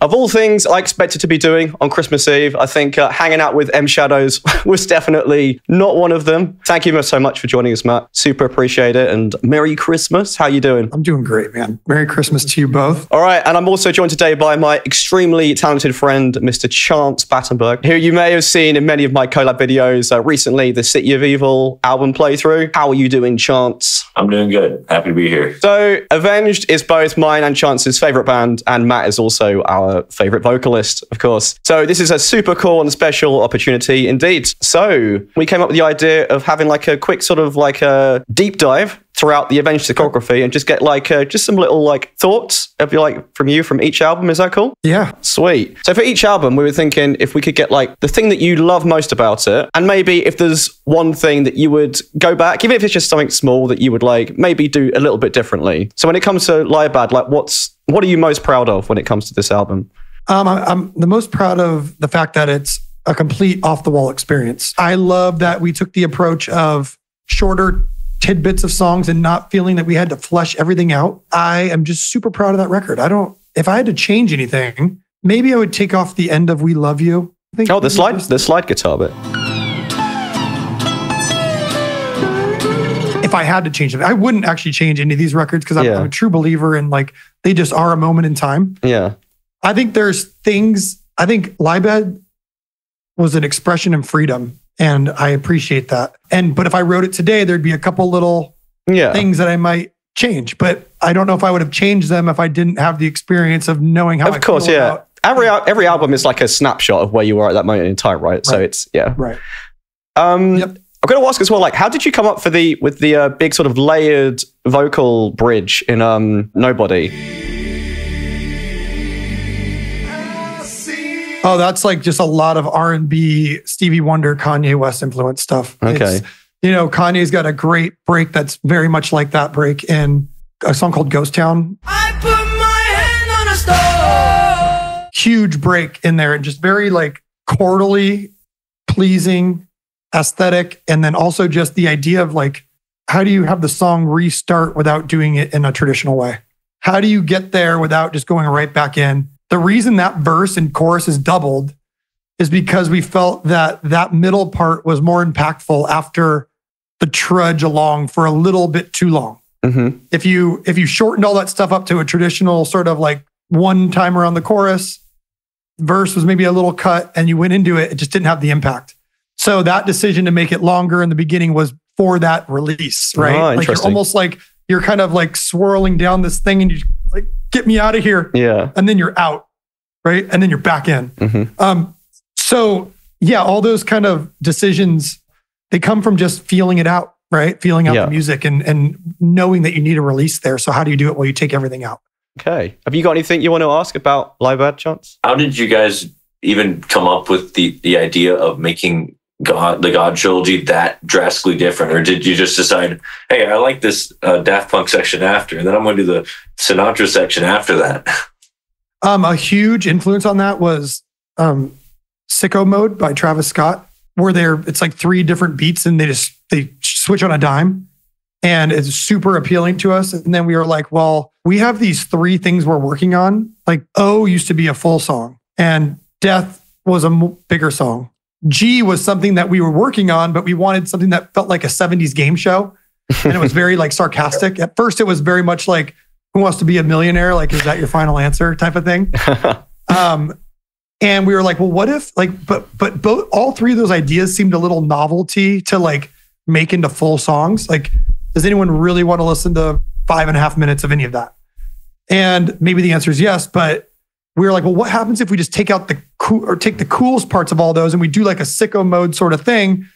of all things I expected to be doing on Christmas Eve, I think hanging out with M Shadows was definitely not one of them. Thank you so much for joining us, Matt. Super appreciate it. And Merry Christmas. How you doing? I'm doing great, man. Merry Christmas to you both. All right. And I'm also joined today by my extremely talented friend, Mr. Chance Battenberg, who you may have seen in many of my collab videos recently, the City of Evil album playthrough. How are you doing, Chance? I'm doing good. Happy to be here. So Avenged is both mine and Chance's favorite band, and Matt is also our favorite vocalist, of course. So this is a super cool and special opportunity indeed. So we came up with the idea of having like a quick sort of like a deep dive throughout the Avenged discography and just get like just some little like thoughts of from each album. Is that cool? Yeah. Sweet. So for each album, we were thinking if we could get like the thing that you love most about it, and maybe if there's one thing that you would go back, even if it's just something small that you would like maybe do a little bit differently. So when it comes to Lie Bad, like what are you most proud of when it comes to this album? I'm the most proud of the fact that it's a complete off-the-wall experience. I love that we took the approach of shorter tidbits of songs and not feeling that we had to flesh everything out. I am just super proud of that record. If I had to change anything, maybe I would take off the end of We Love You. The slide guitar bit. If I had to change it, I wouldn't actually change any of these records because I'm a true believer in like, they just are a moment in time. Yeah. I think Lie Bad was an expression of freedom. And I appreciate that. But if I wrote it today, there'd be a couple little things that I might change. But I don't know if I would have changed them if I didn't have the experience of knowing how. Of course, yeah. Every album is like a snapshot of where you are at that moment in time, right? So it's right. I'm going to ask as well, like, how did you come up with the big sort of layered vocal bridge in Nobody? Oh, that's like just a lot of R&B, Stevie Wonder, Kanye West influence stuff. Okay. Kanye's got a great break that's very much like that break in a song called Ghost Town. I put my hand on a stone. Huge break in there and just very like chordally pleasing, aesthetic. And then also just the idea of like, how do you have the song restart without doing it in a traditional way? How do you get there without just going right back in? The reason that verse and chorus is doubled is because we felt that middle part was more impactful after the trudge along for a little bit too long. Mm-hmm. If you shortened all that stuff up to a traditional sort of like one time around the chorus, verse was maybe a little cut and you went into it, it just didn't have the impact. So that decision to make it longer in the beginning was for that release, right? Oh, like you're almost like, you're kind of like swirling down this thing and you like, get me out of here. Yeah. And then you're out, right? And then you're back in. Mm-hmm. So yeah, all those kind of decisions, they come from just feeling it out, right? Feeling out the music and knowing that you need a release there. So how do you do it? Well, you take everything out. Okay. Have you got anything you want to ask about Lie Bad, Chance? How did you guys even come up with the idea of making the God trilogy that drastically different? Or did you just decide, hey, I like this Daft Punk section after, and then I'm going to do the Sinatra section after that? A huge influence on that was Sicko Mode by Travis Scott, where it's like 3 different beats and they switch on a dime. And it's super appealing to us. And then we were like, well, we have these 3 things we're working on. Like O used to be a full song and Death was a bigger song. G was something that we were working on, but we wanted something that felt like a 70s game show. And it was very like sarcastic. At first, it was very much like, who wants to be a millionaire? Like, is that your final answer type of thing? And we were like, well, what if but both, all 3 of those ideas seemed a little novelty to like make into full songs. Like, does anyone really want to listen to 5.5 minutes of any of that? And maybe the answer is yes, but we were like, well, what happens if we just take out take the coolest parts of all those and we do like a Sicko Mode sort of thing,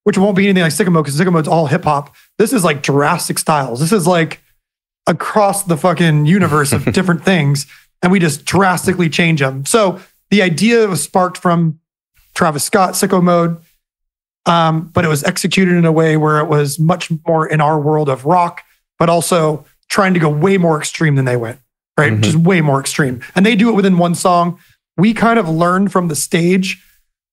which won't be anything like Sicko Mode because Sicko Mode's all hip hop. This is like Jurassic Styles. This is like across the fucking universe of different things. And we just drastically change them. So the idea was sparked from Travis Scott, Sicko Mode, but it was executed in a way where it was much more in our world of rock, but also trying to go way more extreme than they went. Right? Mm-hmm. Just way more extreme. And they do it within one song. We kind of learned from the stage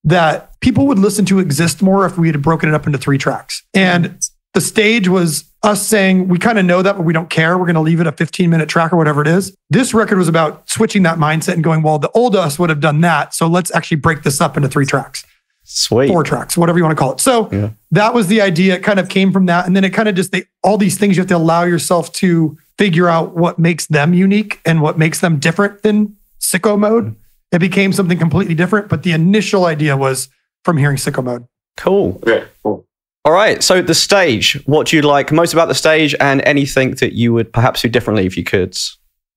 that people would listen to Exist more if we had broken it up into 3 tracks. And the stage was us saying, we kind of know that, but we don't care. We're going to leave it a 15-minute track or whatever it is. This record was about switching that mindset and going, well, the old us would have done that. So let's actually break this up into 3 tracks. Sweet. 4 tracks, whatever you want to call it. So that was the idea. It kind of came from that. And then it kind of just, all these things you have to allow yourself to figure out what makes them unique and what makes them different than Sicko Mode. It became something completely different. But the initial idea was from hearing Sicko Mode. Cool. Okay, cool. All right. So the stage, what do you like most about the stage and anything that you would perhaps do differently if you could?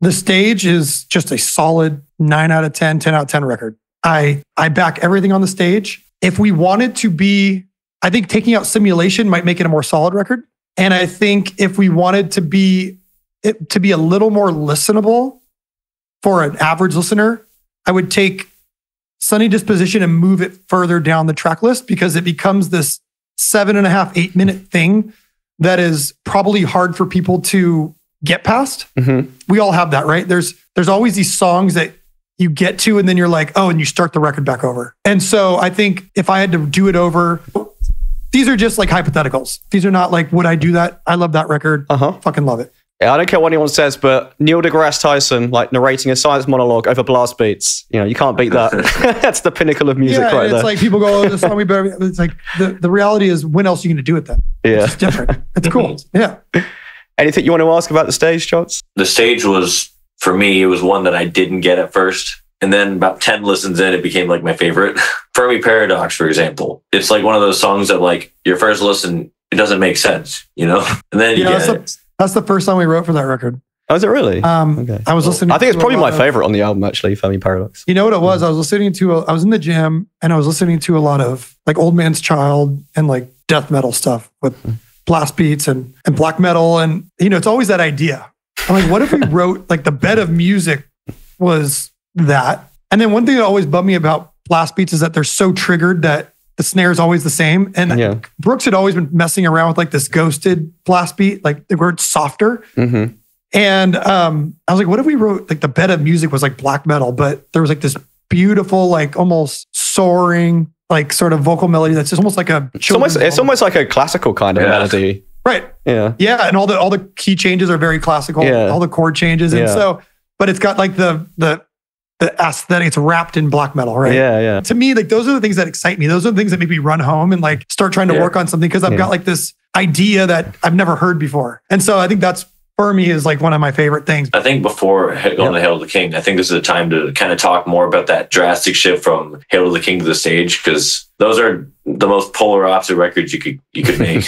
The stage is just a solid 9 out of 10, 10 out of 10 record. I back everything on the stage. If we wanted to be, I think taking out simulation might make it a more solid record. And I think if we wanted to be a little more listenable for an average listener, I would take Sunny Disposition and move it further down the track list, because it becomes this 7.5, 8 minute thing that is probably hard for people to get past. Mm-hmm. We all have that, right? There's always these songs that you get to, and then you're like, oh, and you start the record back over. And so I think if I had to do it over, these are just like hypotheticals. These are not like, would I do that? I love that record. Fucking love it. Yeah, I don't care what anyone says, but Neil deGrasse Tyson, like narrating a science monologue over blast beats, you can't beat that. That's the pinnacle of music right there. It's like people go, oh, this song we better. It's like the reality is, when else are you going to do it then? Yeah. It's different. It's cool. Yeah. Anything you want to ask about the stage, Chance? The stage was, for me, it was one that I didn't get at first. And then about 10 listens in, it became like my favorite. Fermi Paradox, for example. It's like one of those songs that like your first listen, it doesn't make sense, And then you get it. That's the first song we wrote for that record. Oh, is it really? Okay. I was listening. I think it's probably my favorite on the album, actually, Fermi Paradox. You know what it was? I was in the gym and I was listening to a lot of like Old Man's Child and like death metal stuff with blast beats and black metal. And, it's always that idea. I'm like, what if we wrote like the bed of music was that? And then one thing that always bugged me about blast beats is that they're so triggered that the snare is always the same. And Brooks had always been messing around with like this ghosted blast beat, like the word softer. Mm-hmm. And I was like, what if we wrote like the bed of music was like black metal, but there was like this beautiful, like almost soaring, like sort of vocal melody that's just almost like a... It's almost like a classical kind of melody. Right. Yeah. Yeah. And all the key changes are very classical. Yeah. All the chord changes. And so, but it's got like the aesthetic, it's wrapped in black metal, right? Yeah. To me, like those are the things that excite me. Those are the things that make me run home and like start trying to work on something, because I've got like this idea that I've never heard before. And so I think that's, for me, is like one of my favorite things. I think before going to Hail to the King, I think this is a time to kind of talk more about that drastic shift from Hail to the King to the stage, because those are the most polar opposite records you could make.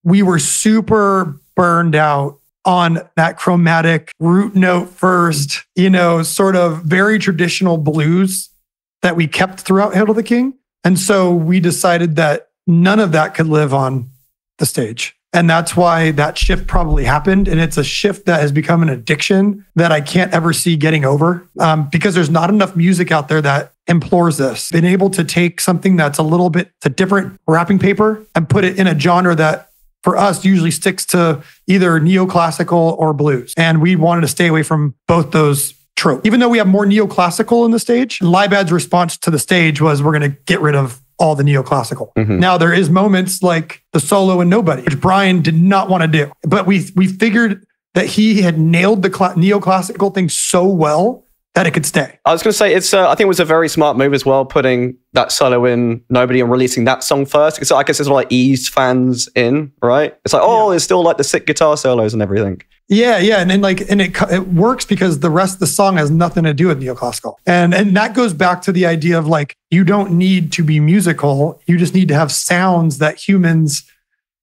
We were super burned out on that chromatic root note first, sort of very traditional blues that we kept throughout Hail to the King. And so we decided that none of that could live on the stage. And that's why that shift probably happened. And it's a shift that has become an addiction that I can't ever see getting over, because there's not enough music out there that implores this. Being able to take something that's a different wrapping paper and put it in a genre that for us usually sticks to either neoclassical or blues. And we wanted to stay away from both those tropes. Even though we have more neoclassical in the stage, Libad's response to the stage was, we're going to get rid of all the neoclassical. Mm-hmm. Now there is moments like the solo in Nobody, which Brian did not want to do. But we figured that he had nailed the neoclassical thing so well that it could stay. I was going to say, I think it was a very smart move as well, putting that solo in Nobody and releasing that song first. Because I guess it's like eased fans in, right? It's like, it's still like the sick guitar solos and everything. Yeah. And then it works because the rest of the song has nothing to do with neoclassical. And that goes back to the idea of like, you don't need to be musical. You just need to have sounds that humans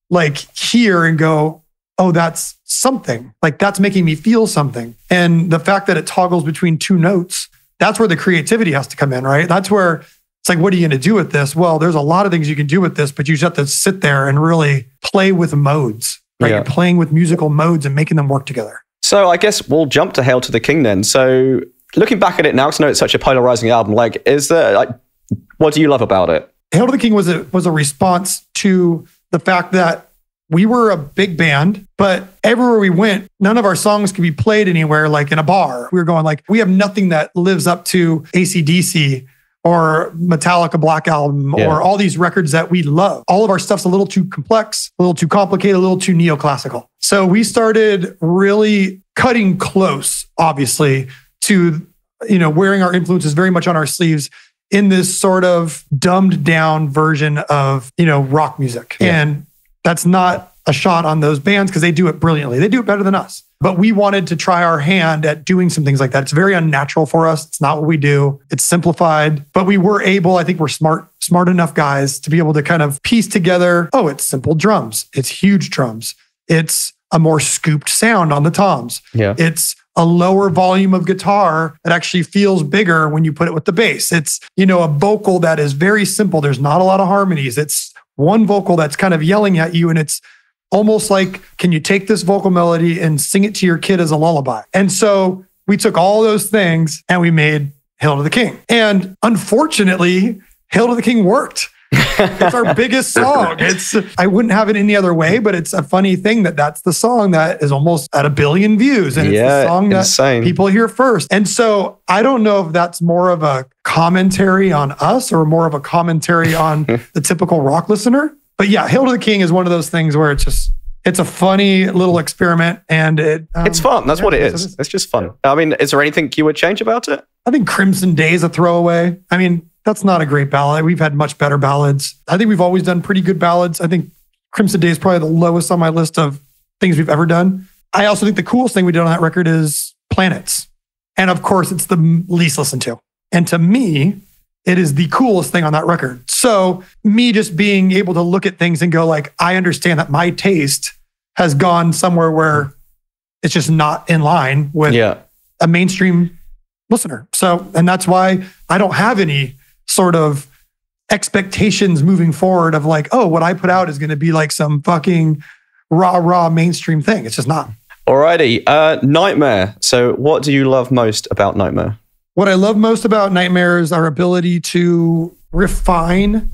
like hear and go, oh, that's something. Like that's making me feel something. And the fact that it toggles between 2 notes, that's where the creativity has to come in, right? That's where it's like, what are you going to do with this? Well, there's a lot of things you can do with this, but you just have to sit there and really play with modes, right? You're playing with musical modes and making them work together. So I guess we'll jump to Hail to the King then. So looking back at it now, because I know it's such a polarizing album, like, is there, like, what do you love about it? Hail to the King was a response to the fact that we were a big band, but everywhere we went, none of our songs could be played anywhere, like in a bar. We were going like, we have nothing that lives up to AC/DC or Metallica Black Album, or all these records that we love. All of our stuff's a little too complex, a little too complicated, a little too neoclassical. So we started really cutting close, obviously, to, wearing our influences very much on our sleeves in this sort of dumbed down version of, rock music. Yeah. And that's not a shot on those bands because they do it brilliantly. They do it better than us. But we wanted to try our hand at doing some things like that. It's very unnatural for us. It's not what we do. It's simplified. But we were able, I think we're smart enough guys to be able to kind of piece together, it's simple drums. It's huge drums. It's a more scooped sound on the toms. Yeah. It's a lower volume of guitar that actually feels bigger when you put it with the bass. It's, a vocal that is very simple. There's not a lot of harmonies. It's one vocal that's kind of yelling at you, and it's almost like, can you take this vocal melody and sing it to your kid as a lullaby? And so we took all those things and we made Hail to the King. And unfortunately, Hail to the King worked. It's our biggest song. I wouldn't have it any other way, but it's a funny thing that's the song that is almost at 1 billion views. And it's the song that people hear first. And so I don't know if that's more of a commentary on us or more of a commentary on the typical rock listener. But yeah, Hail to the King is one of those things where it's a funny little experiment, and it's fun. That's what it is. It's just fun. I mean, is there anything you would change about it? I think Crimson Day is a throwaway. I mean, that's not a great ballad. We've had much better ballads. I think we've always done pretty good ballads. I think Crimson Day is probably the lowest on my list of things we've ever done. I also think the coolest thing we did on that record is Planets. And of course, it's the least listened to. And to me, it is the coolest thing on that record. So me just being able to look at things and go like, I understand that my taste has gone somewhere where it's just not in line with a mainstream listener. So, and that's why I don't have any sort of expectations moving forward of like, what I put out is going to be like some fucking raw mainstream thing. It's just not. Alrighty. Nightmare. So what do you love most about Nightmare? What I love most about Nightmare is our ability to refine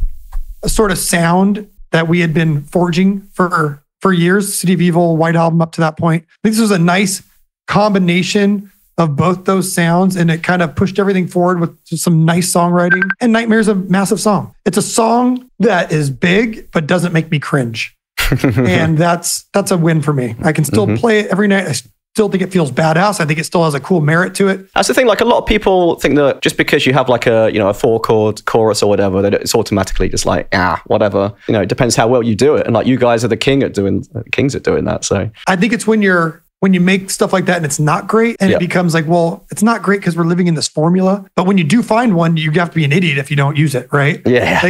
a sort of sound that we had been forging for years. City of Evil, White Album up to that point. I think this was a nice combination of both those sounds, and it kind of pushed everything forward with some nice songwriting. And Nightmare is a massive song. It's a song that is big, but doesn't make me cringe. And that's a win for me. I can still play it every night. I still think it feels badass. I think it still has a cool merit to it. That's the thing. Like, a lot of people think that just because you have like a 4-chord chorus or whatever, that it's automatically just like, whatever. It depends how well you do it. And like, you guys are the kings at doing that. So I think it's when you make stuff like that and it's not great, and it becomes like, well, it's not great because we're living in this formula. But when you do find one, you have to be an idiot if you don't use it, right? Yeah.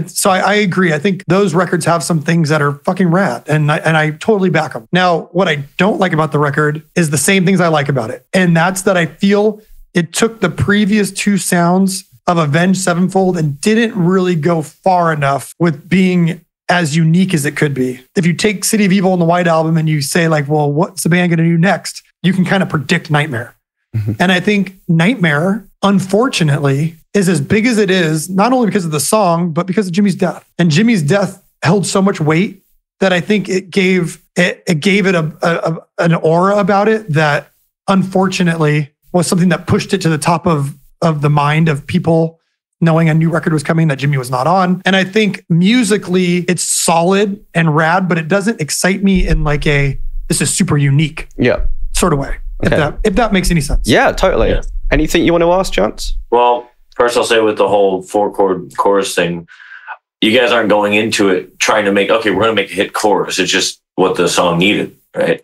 So I agree. I think those records have some things that are fucking rad, and I totally back them. Now, what I don't like about the record is the same things I like about it. And that's that I feel it took the previous two sounds of Avenged Sevenfold and didn't really go far enough with being as unique as it could be. If you take City of Evil and the White Album and you say like, well, what's the band going to do next? You can kind of predict Nightmare. And I think Nightmare, unfortunately, is as big as it is, not only because of the song, but because of Jimmy's death. And Jimmy's death held so much weight that I think it gave it an aura about it that unfortunately was something that pushed it to the top of the mind of people, knowing a new record was coming that Jimmy was not on. And I think musically it's solid and rad, but it doesn't excite me in like this is super unique sort of way. Okay. If that makes any sense. Yeah, totally. Yeah. Anything you want to ask, Chance? Well, first I'll say with the whole 4-chord chorus thing, you guys aren't going into it trying to make, we're going to make a hit chorus. It's just what the song needed, right?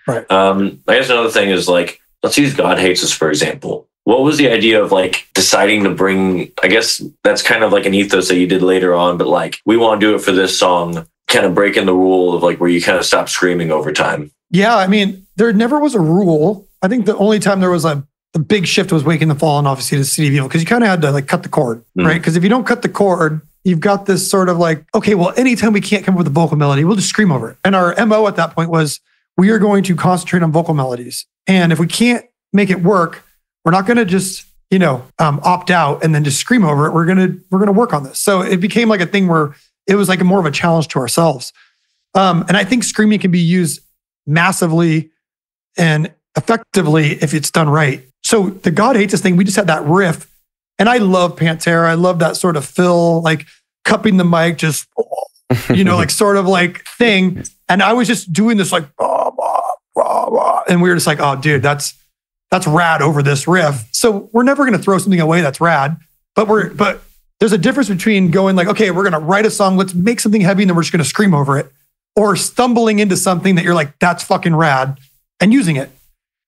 Right. I guess another thing is like, let's use God Hates Us, for example. What was the idea of like deciding to bring, I guess that's kind of like an ethos that you did later on, but like, we want to do it for this song, kind of breaking the rule of like where you kind of stop screaming over time. Yeah, I mean, there never was a rule. I think the only time there was the big shift was Waking the Fallen, obviously, to City of Evil, because you kind of had to like cut the cord, right? Because if you don't cut the cord, you've got this sort of like, okay, well, anytime we can't come up with a vocal melody, we'll just scream over it. And our MO at that point was, we are going to concentrate on vocal melodies. And if we can't make it work, we're not going to just, opt out and then just scream over it. We're going to work on this. So it became like a thing where it was like more of a challenge to ourselves. And I think screaming can be used massively and effectively if it's done right. So the God Hates Us thing, we just had that riff And I love Pantera. I love that sort of Phil, like cupping the mic, just, like sort of like thing. And I was just doing this like, and we were just like, oh, dude, that's rad over this riff. So we're never going to throw something away that's rad. But there's a difference between going like, okay, we're going to write a song, let's make something heavy, and then we're just going to scream over it, or stumbling into something that you're like, that's fucking rad, and using it.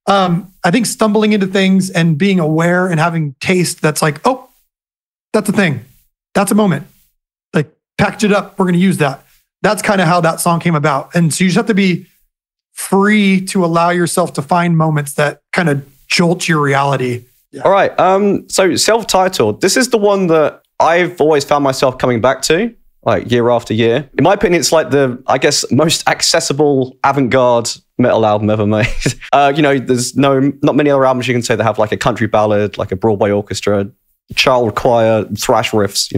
I think stumbling into things and being aware and having taste that's like, oh, that's a thing. That's a moment. Like, package it up. We're going to use that. That's kind of how that song came about. And so you just have to be free to allow yourself to find moments that kind of jolt your reality. Yeah. All right. So self-titled, this is the one that I've always found myself coming back to, like year after year. In my opinion, it's like the, I guess, most accessible avant-garde metal album ever made. There's not many other albums you can say that have like a country ballad, like a Broadway orchestra, child choir, thrash riffs,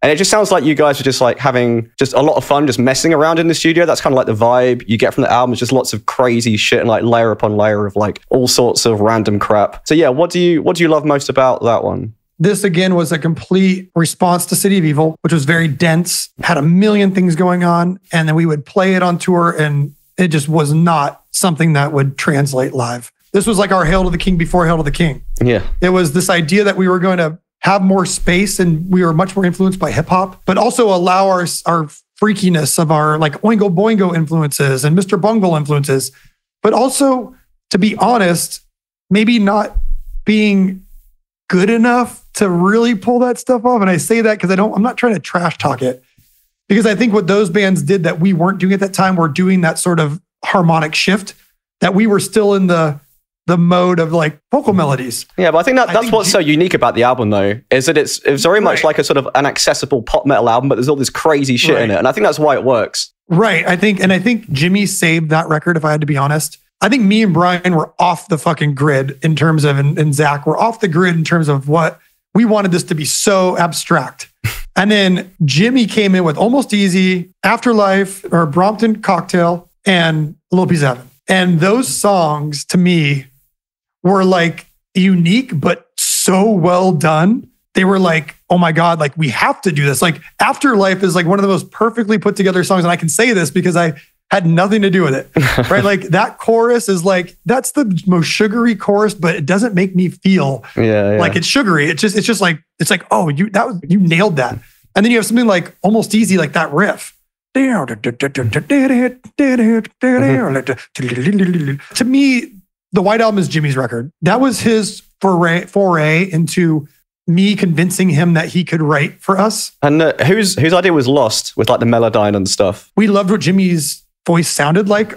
And it just sounds like you guys are just like having just a lot of fun, just messing around in the studio. That's kind of like the vibe you get from the album. It's just lots of crazy shit and like layer upon layer of like all sorts of random crap. So yeah, what do you love most about that one? This again was a complete response to City of Evil, which was very dense, had a million things going on. And then we would play it on tour and it just was not something that would translate live. This was like our Hail to the King before Hail to the King. Yeah. It was this idea that we were going to have more space and we were much more influenced by hip hop, but also allow our freakiness of our like Oingo Boingo influences and Mr. Bungle influences, but also, to be honest, maybe not being good enough to really pull that stuff off. And I say that because I'm not trying to trash talk it, because I think what those bands did that we weren't doing at that time were doing that sort of harmonic shift, that we were still in the mode of like vocal melodies. Yeah, but I think that's what's so unique about the album though, is that it's very much like a sort of an accessible pop metal album, but there's all this crazy shit in it. And I think that's why it works. Right. I think Jimmy saved that record, if I had to be honest. I think me and Brian were off the fucking grid in terms of, and Zach were off the grid in terms of what we wanted this to be so abstract. And then Jimmy came in with Almost Easy, Afterlife, or Brompton Cocktail, and Little Piece of Heaven. And those songs to me were like unique, but so well done. They were like, oh my God, like we have to do this. Like Afterlife is like one of the most perfectly put together songs. And I can say this because I had nothing to do with it, right? Like that chorus is like, that's the most sugary chorus, but it doesn't make me feel like it's sugary. It's just like, it's like, oh, you nailed that. And then you have something like Almost Easy, like that riff. To me, the White Album is Jimmy's record. That was his foray into me convincing him that he could write for us. And whose idea was Lost with like the Melodyne and stuff? We loved what Jimmy's voice sounded like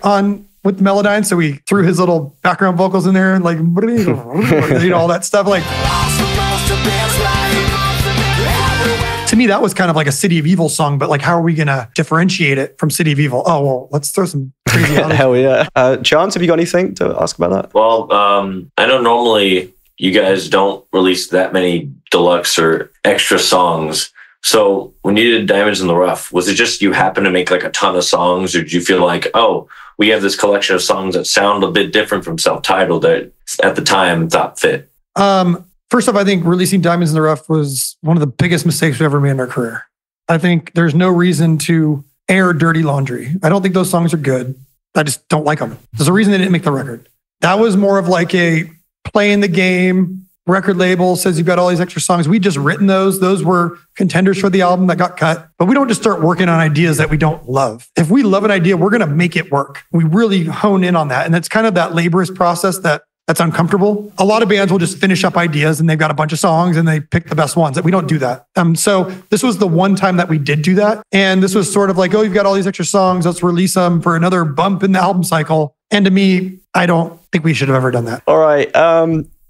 with Melodyne, so we threw his little background vocals in there, like all that stuff. Like to me, that was kind of like a City of Evil song, but like, how are we going to differentiate it from City of Evil? Oh, well, let's throw some crazy hell yeah. Chance, have you got anything to ask about that? Well, I know normally you guys don't release that many deluxe or extra songs. So when you did Diamonds in the Rough, was it just you happened to make like a ton of songs, or did you feel like, oh, we have this collection of songs that sound a bit different from self-titled that at the time thought fit? First off, I think releasing Diamonds in the Rough was one of the biggest mistakes we've ever made in our career. I think there's no reason to air dirty laundry. I don't think those songs are good. I just don't like them. There's a reason they didn't make the record. That was more of like a playing the game. Record label says you've got all these extra songs. We just written those. Those were contenders for the album that got cut. But we don't just start working on ideas that we don't love. If we love an idea, we're going to make it work. We really hone in on that. And it's kind of that laborious process that's uncomfortable. A lot of bands will just finish up ideas and they've got a bunch of songs and they pick the best ones. We don't do that. So this was the one time that we did do that. And this was sort of like, oh, you've got all these extra songs. Let's release them for another bump in the album cycle. And to me, I don't think we should have ever done that. All right.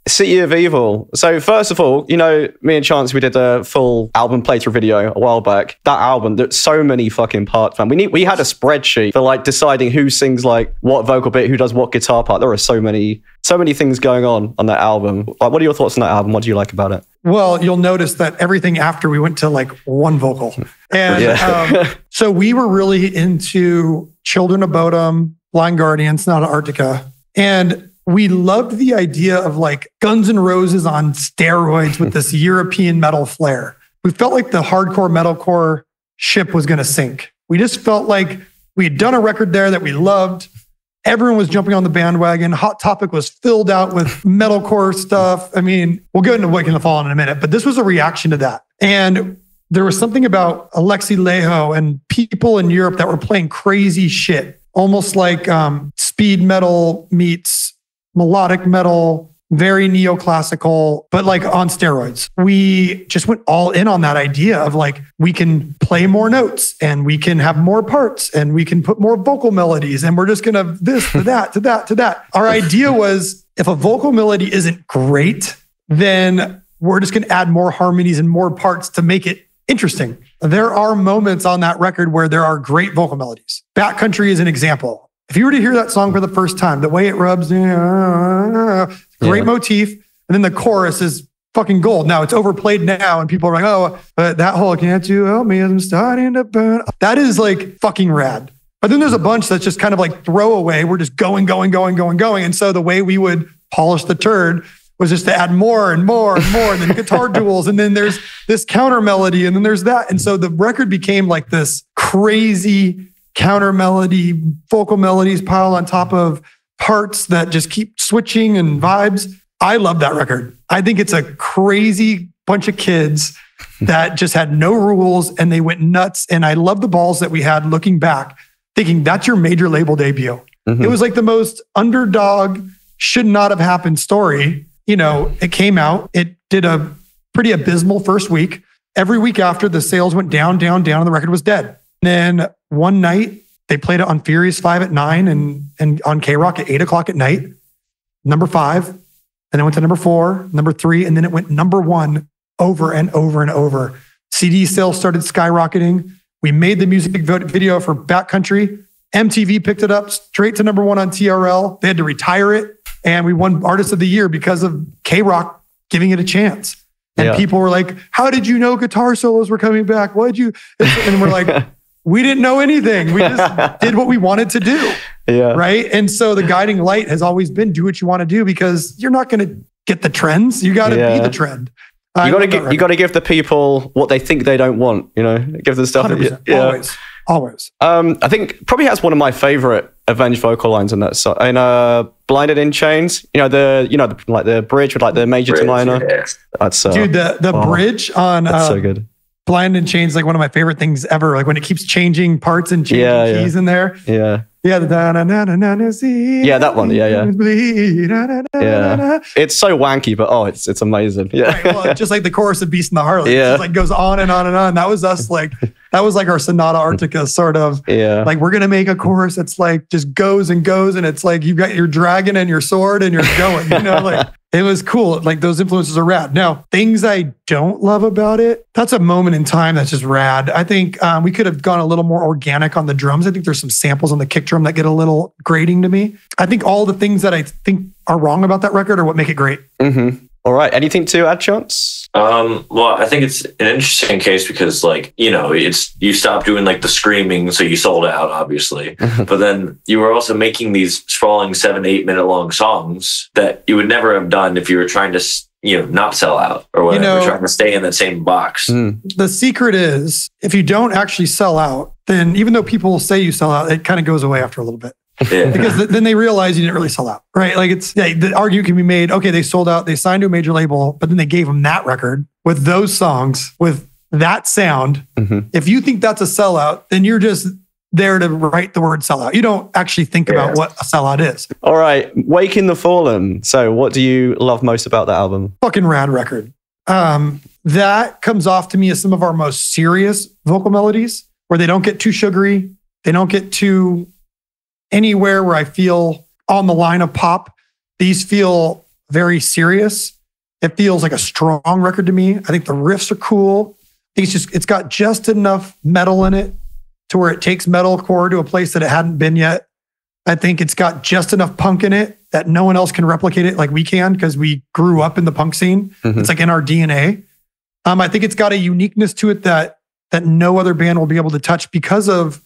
City of Evil. So first of all, me and Chance, we did a full album playthrough video a while back. That album, there's so many fucking parts, man. We had a spreadsheet for like deciding who sings like what vocal bit, who does what guitar part. There are so many things going on that album. Like, what are your thoughts on that album? What do you like about it? Well, you'll notice that everything after we went to like one vocal. And so we were really into Children of Bodom, Blind Guardians, Not Antarctica. And we loved the idea of like Guns N' Roses on steroids with this European metal flair. We felt like the hardcore metalcore ship was going to sink. We just felt like we had done a record there that we loved. Everyone was jumping on the bandwagon. Hot Topic was filled out with metalcore stuff. I mean, we'll go into Wake in the Fallen in a minute, but this was a reaction to that. And there was something about Alexi Laiho and people in Europe that were playing crazy shit, almost like speed metal meets melodic metal, very neoclassical, but like on steroids. We just went all in on that idea of like, we can play more notes and we can have more parts and we can put more vocal melodies and we're just going to this to that, to that, to that. Our idea was if a vocal melody isn't great, then we're just going to add more harmonies and more parts to make it interesting. There are moments on that record where there are great vocal melodies. Backcountry is an example. If you were to hear that song for the first time, the way it rubs, great motif, and then the chorus is fucking gold. Now it's overplayed now, and people are like, "Oh, but that whole can't you help me? I'm starting to burn." That is like fucking rad. But then there's a bunch that's just kind of like throwaway. We're just going. And so the way we would polish the turd was just to add more and more and more, and then guitar duels, and then there's this counter melody, and then there's that. And so the record became like this crazy counter melody, vocal melodies piled on top of parts that just keep switching and vibes. I love that record. I think it's a crazy bunch of kids that just had no rules and they went nuts. And I love the balls that we had looking back, thinking that's your major label debut. It was like the most underdog, should not have happened story. You know, it came out, it did a pretty abysmal first week. Every week after, the sales went down, and the record was dead. Then one night, they played it on Furious 5 at 9 and on K-Rock at 8 o'clock at night, number 5. And then it went to number 4, number 3, and then it went number 1 over and over and over. CD sales started skyrocketing. We made the music video for Backcountry. MTV picked it up straight to number 1 on TRL. They had to retire it. And we won Artist of the Year because of K-Rock giving it a chance. And people were like, how did you know guitar solos were coming back? Why'd you? And we're like, we didn't know anything. We just did what we wanted to do. Right. And so the guiding light has always been do what you want to do because you're not going to get the trends. You got to be the trend. You got to give the people what they think they don't want, you know, give them stuff. Always. I think probably has one of my favorite Avenged vocal lines in that song. In Blinded in Chains, like the bridge with like the major to minor. Yes. That's dude, the bridge on that's so good. Blind and Chains, like one of my favorite things ever. Like when it keeps changing parts and changing keys in there. Yeah, the that one. Yeah. It's so wanky, but it's amazing. Yeah. Right, well, just like the chorus of Beast in the Harlot. Yeah. It just like goes on and on and on. That was us that was like our Sonata Arctica sort of. Yeah. Like we're gonna make a chorus that's like just goes and goes, and it's like you've got your dragon and your sword and you're going. You know, like it was cool. Like those influences are rad. Now, things I don't love about it, that's a moment in time that's just rad. I think we could have gone a little more organic on the drums. I think there's some samples on the kick drum that get a little grating to me. I think all the things that I think are wrong about that record are what make it great. All right. Anything to add, Chance? Well, I think it's an interesting case because, like, you know, you stopped doing like the screaming, so you sold out, obviously. But then you were also making these sprawling 7-8 minute long songs that you would never have done if you were trying to, not sell out or whatever, trying to stay in that same box. The secret is if you don't actually sell out, then even though people say you sell out, it kind of goes away after a little bit. Yeah. Because then they realize you didn't really sell out, right? Like the argument can be made, okay, they sold out, they signed to a major label, but then they gave them that record with those songs, with that sound. If you think that's a sellout, then you're just there to write the word sellout. You don't actually think about what a sellout is. All right, Wake in the Fallen. So what do you love most about that album? Fucking rad record. That comes off to me as some of our most serious vocal melodies where they don't get too sugary. They don't get too anywhere where I feel on the line of pop. These feel very serious. It feels like a strong record to me. I think the riffs are cool. I think it's got just enough metal in it to where it takes metalcore to a place that it hadn't been yet. I think it's got just enough punk in it that no one else can replicate it like we can because we grew up in the punk scene. It's like in our DNA. I think it's got a uniqueness to it that no other band will be able to touch because of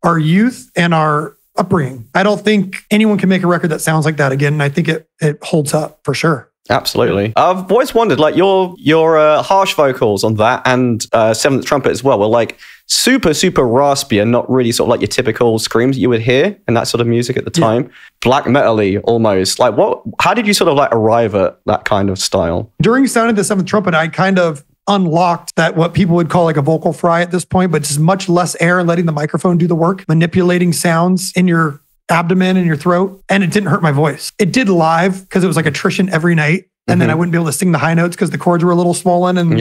our youth and our upbringing. I don't think anyone can make a record that sounds like that again. And I think it holds up for sure. Absolutely. I've always wondered, like your harsh vocals on that and Seventh Trumpet as well were like super, super raspy and not really sort of like your typical screams that you would hear in that sort of music at the time. Black metal-y almost. Like how did you sort of like arrive at that kind of style? During sounding the Seventh Trumpet, I kind of unlocked that what people would call like a vocal fry at this point, but just much less air and letting the microphone do the work, manipulating sounds in your abdomen and your throat, and it didn't hurt my voice. It did live because it was like attrition every night, and then I wouldn't be able to sing the high notes because the chords were a little swollen, and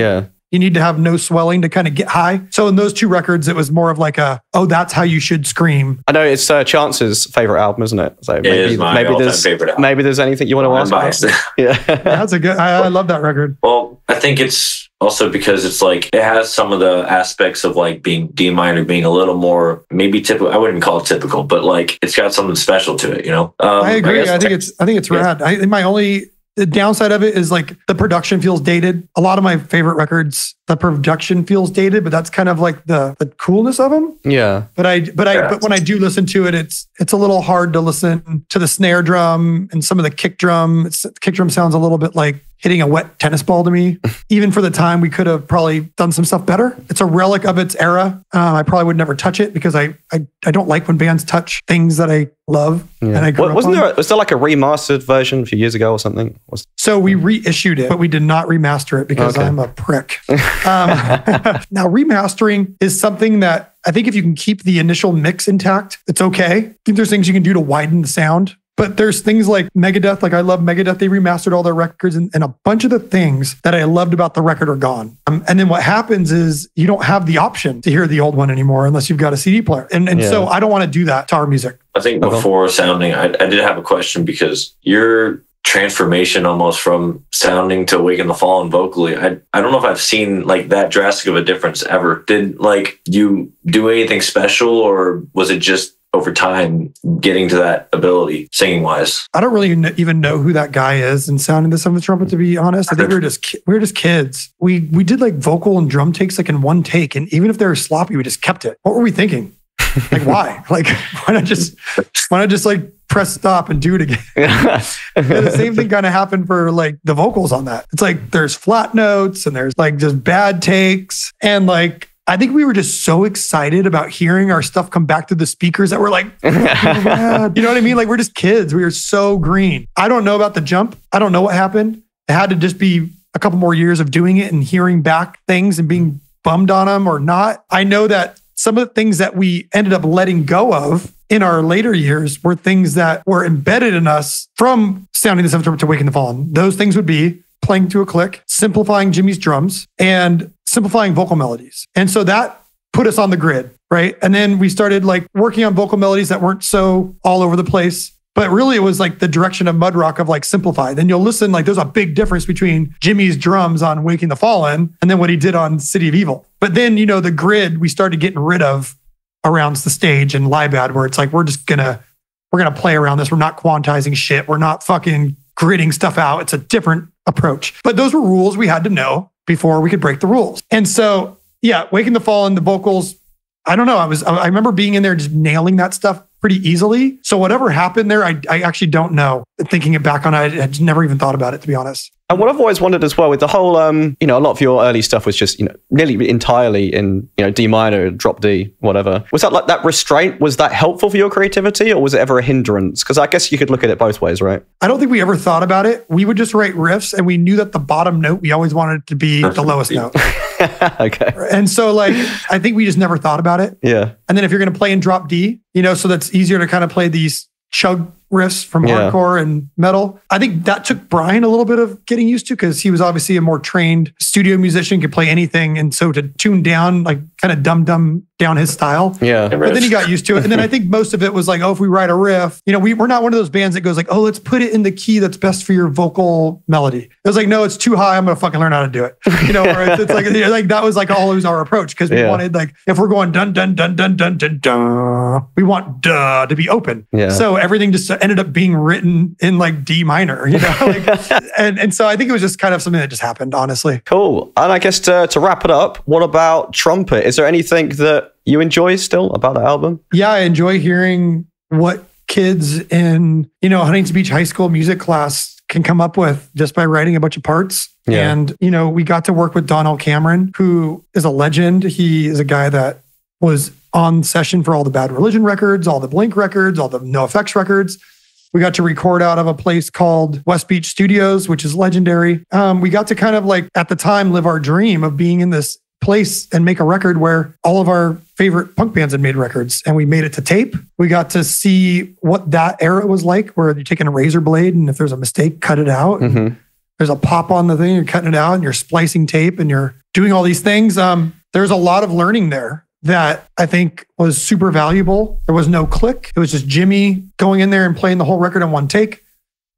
you need to have no swelling to kind of get high. So in those two records, it was more of like that's how you should scream. I know it's Chance's favorite album, isn't it? So it is my all-time favorite album. Maybe there's anything you want to ask about? Yeah, that's a good. I love that record. Well, I think it's also because it's like it has some of the aspects of like being D minor, being a little more maybe typical. I wouldn't call it typical, but like it's got something special to it. You know, I agree. I think it's rad. The downside of it is like the production feels dated. A lot of my favorite records, the production feels dated, but that's kind of like the coolness of them. Yeah. But when I do listen to it, it's a little hard to listen to the snare drum and some of the kick drum. The kick drum sounds a little bit like hitting a wet tennis ball to me. Even for the time, we could have probably done some stuff better. It's a relic of its era. I probably would never touch it because I don't like when bands touch things that I love. Yeah. And I grew up on. Was there like a remastered version a few years ago or something? So we reissued it, but we did not remaster it because I'm a prick. Now, remastering is something that I think if you can keep the initial mix intact, it's okay. I think there's things you can do to widen the sound. But there's things like Megadeth, like I love Megadeth. They remastered all their records and a bunch of the things that I loved about the record are gone. And then what happens is you don't have the option to hear the old one anymore unless you've got a CD player. And so I don't want to do that to our music. I think before sounding, I did have a question because your transformation almost from sounding to Awaken the Fallen vocally, I don't know if I've seen like that drastic of a difference ever. Did like you do anything special or was it just over time getting to that ability singing wise? I don't really even know who that guy is in sounding the Seventh Trumpet, to be honest. I think we were just kids. We did like vocal and drum takes like in one take, and even if they were sloppy, we just kept it. What were we thinking? Like why? Like why not just like press stop and do it again? The same thing kind of happened for like the vocals on that. It's like there's flat notes and there's like just bad takes, and like I think we were just so excited about hearing our stuff come back to the speakers that we're like, oh, you know what I mean? Like we're just kids. We were so green. I don't know about the jump. I don't know what happened. It had to just be a couple more years of doing it and hearing back things and being bummed on them or not. I know that some of the things that we ended up letting go of in our later years were things that were embedded in us from sounding the Seventh Trumpet to Awaken the Fallen. Those things would be playing to a click, simplifying Jimmy's drums, and simplifying vocal melodies. And so that put us on the grid, right? And then we started like working on vocal melodies that weren't so all over the place. But really it was like the direction of Mud Rock of like simplify. Then you'll listen, like there's a big difference between Jimmy's drums on Waking the Fallen and then what he did on City of Evil. But then, you know, the grid we started getting rid of around the stage and Liebad, where it's like, we're gonna play around this. We're not quantizing shit. We're not fucking gridding stuff out. It's a different approach. But those were rules we had to know before we could break the rules. And so, yeah, Waking the Fallen, the vocals, I don't know. I remember being in there just nailing that stuff pretty easily. So whatever happened there, I actually don't know. Thinking it back on it, I just never even thought about it, to be honest. And what I've always wondered as well with the whole, you know, a lot of your early stuff was just, you know, nearly entirely in, you know, D minor, drop D, whatever. Was that like that restraint? Was that helpful for your creativity or was it ever a hindrance? Because I guess you could look at it both ways, right? I don't think we ever thought about it. We would just write riffs and we knew that the bottom note, we always wanted it to be the lowest note. Okay. And so like, I think we just never thought about it. Yeah. And then if you're going to play in drop D, you know, so that's easier to kind of play these chug riffs from hardcore and metal. I think that took Brian a little bit of getting used to because he was obviously a more trained studio musician, could play anything. And so to tune down, like kind of dumb down his style. Yeah. But then he got used to it. And then I think most of it was like, oh, if we write a riff, you know, we're not one of those bands that goes like, oh, let's put it in the key that's best for your vocal melody. It was like, no, it's too high. I'm going to fucking learn how to do it. You know, or it's like that was like always our approach because we wanted like, if we're going dun, dun, dun, dun, dun, dun, dun, we want duh to be open. Yeah. So everything just ended up being written in like D minor, you know, like, and so I think it was just kind of something that just happened, honestly. Cool. And I guess to wrap it up, what about Trumpet? Is there anything that you enjoy still about the album? Yeah, I enjoy hearing what kids in, Huntington Beach High School music class can come up with just by writing a bunch of parts. Yeah. And, we got to work with Donnell Cameron, who is a legend. He is a guy that was on session for all the Bad Religion records, all the Blink records, all the NoFX records. We got to record out of a place called West Beach Studios, which is legendary. We got to kind of at the time, live our dream of being in this place and make a record where all of our favorite punk bands had made records, and we made it to tape. We got to see what that era was like, where you're taking a razor blade and if there's a mistake, cut it out. Mm-hmm. There's a pop on the thing, you're cutting it out and you're splicing tape and you're doing all these things. There's a lot of learning there that I think was super valuable. There was no click. It was just Jimmy going in there and playing the whole record in one take.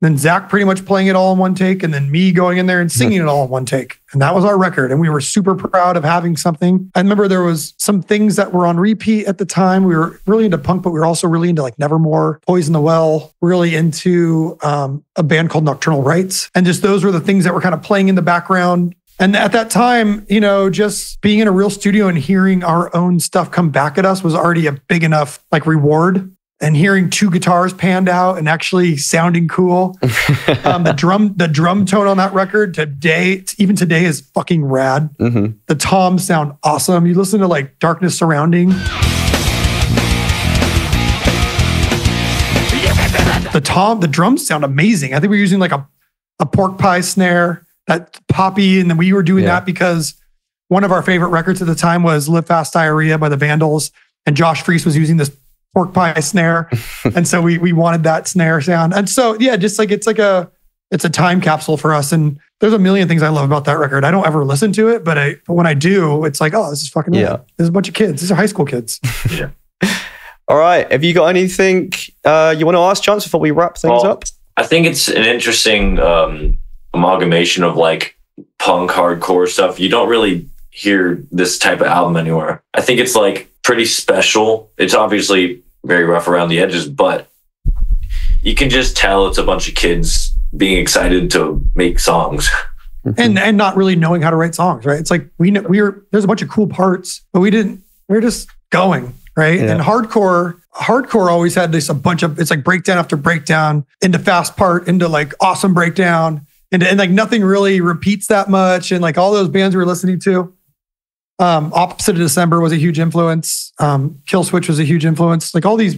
Then Zach pretty much playing it all in one take, and then me going in there and singing it all in one take. And that was our record. And we were super proud of having something. I remember there was some things that were on repeat at the time. We were really into punk, but we were also really into Nevermore, Poison the Well, really into a band called Nocturnal Rites. And just those were the things that were kind of playing in the background. And at that time, just being in a real studio and hearing our own stuff come back at us was already a big enough reward. And hearing two guitars panned out and actually sounding cool. The drum tone on that record even today is fucking rad. Mm-hmm. The toms sound awesome. You listen to Darkness Surrounding. The drums sound amazing. I think we're using a pork pie snare, that poppy, and then we were doing that because one of our favorite records at the time was Live Fast Diarrhea by the Vandals, and Josh Freese was using this pork pie snare. And so we wanted that snare sound. And so, just it's a time capsule for us. And there's a million things I love about that record. I don't ever listen to it, but when I do, it's oh, this is fucking rad. There's a bunch of kids. These are high school kids. Yeah. All right. Have you got anything you want to ask, Chance, before we wrap things up? I think it's an interesting amalgamation of punk hardcore stuff. You don't really hear this type of album anywhere. I think it's pretty special. It's obviously very rough around the edges, but you can just tell it's a bunch of kids being excited to make songs and not really knowing how to write songs, right? It's there's a bunch of cool parts, but we were just going, right? Yeah. And hardcore always had it's breakdown after breakdown into fast part, into awesome breakdown, and nothing really repeats that much. And all those bands we were listening to, Opposite of December was a huge influence. Kill Switch was a huge influence. All these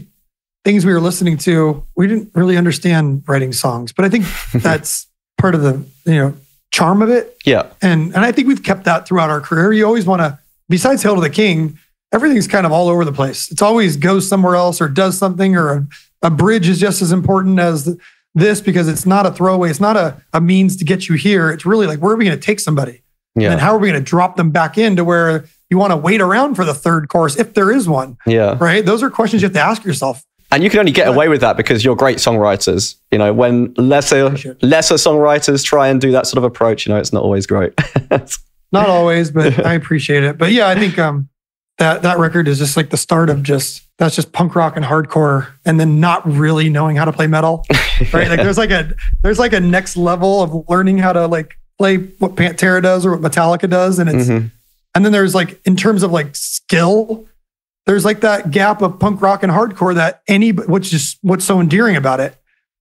things we were listening to, we didn't really understand writing songs, but I think that's part of the charm of it. Yeah. And I think we've kept that throughout our career. You always want to, besides Hail to the King, everything's kind of all over the place. It's always goes somewhere else or does something, or a bridge is just as important as this, because it's not a throwaway. It's not a means to get you here. It's really where are we going to take somebody? Yeah. And how are we going to drop them back into where you want to wait around for the third chorus, if there is one? Yeah. Right? Those are questions you have to ask yourself. And you can only get away with that because you're great songwriters. When lesser songwriters try and do that sort of approach, it's not always great. Not always, but I appreciate it. But I think that record is just the start of that's just punk rock and hardcore, and then not really knowing how to play metal. Right? There's a next level of learning how to play what Pantera does or what Metallica does. And it's, and then there's in terms of skill, there's that gap of punk rock and hardcore that what's so endearing about it.